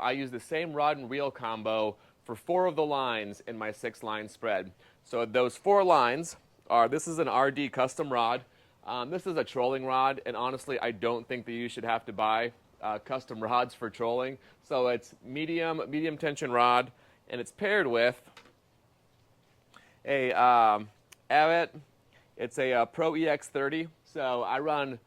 I use the same rod and reel combo for 4 of the lines in my 6-line spread. So those 4 lines are, this is an RD custom rod. This is a trolling rod, and honestly, I don't think that you should have to buy custom rods for trolling. So it's medium tension rod, and it's paired with a Abbott. It's a Pro EX30. So I run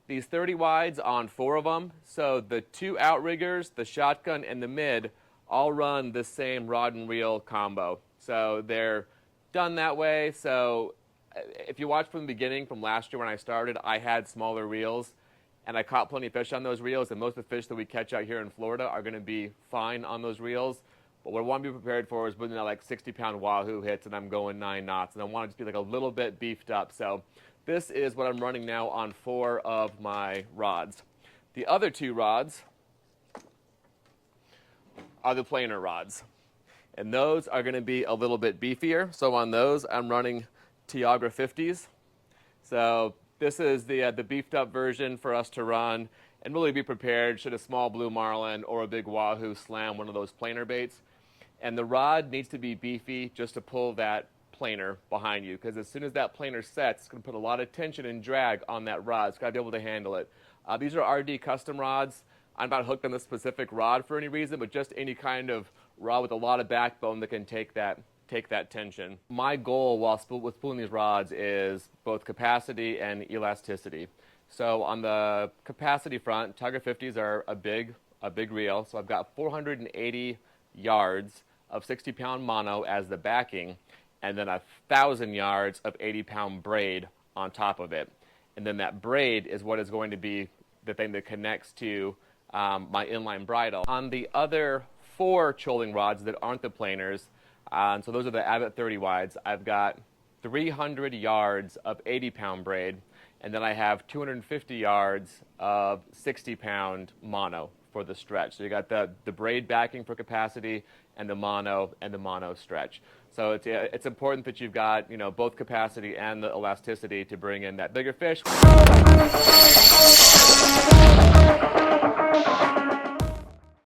these 30 wides on 4 of them. So the 2 outriggers, the shotgun, and the mid all run the same rod and reel combo. So they're done that way. So if you watch from the beginning, from last year when I started, I had smaller reels, and I caught plenty of fish on those reels, and most of the fish that we catch out here in Florida are going to be fine on those reels. But what I want to be prepared for is when that like 60-pound wahoo hits and I'm going 9 knots, and I want it to be like a little bit beefed up. So this is what I'm running now on 4 of my rods. The other 2 rods are the planer rods, and those are going to be a little bit beefier. So on those, I'm running Tiagra 50s. So this is the beefed up version for us to run and really be prepared should a small blue marlin or a big wahoo slam one of those planer baits. And the rod needs to be beefy just to pull that planer behind you, because as soon as that planer sets, it's going to put a lot of tension and drag on that rod. It's got to be able to handle it. These are RD custom rods. I'm not hooked on this specific rod for any reason, but just any kind of rod with a lot of backbone that can take that tension. My goal with pulling these rods is both capacity and elasticity. So on the capacity front, Tiger 50s are a big reel. So I've got 480 yards of 60-pound mono as the backing, and then 1,000 yards of 80-pound braid on top of it. And then that braid is what is going to be the thing that connects to my inline bridle. On the other 4 trolling rods that aren't the planers, so those are the Abbott 30 wides, I've got 300 yards of 80-pound braid, and then I have 250 yards of 60-pound mono for the stretch. So you got the braid backing for capacity and the mono stretch. So it's important that you've got, you know, both capacity and the elasticity to bring in that bigger fish.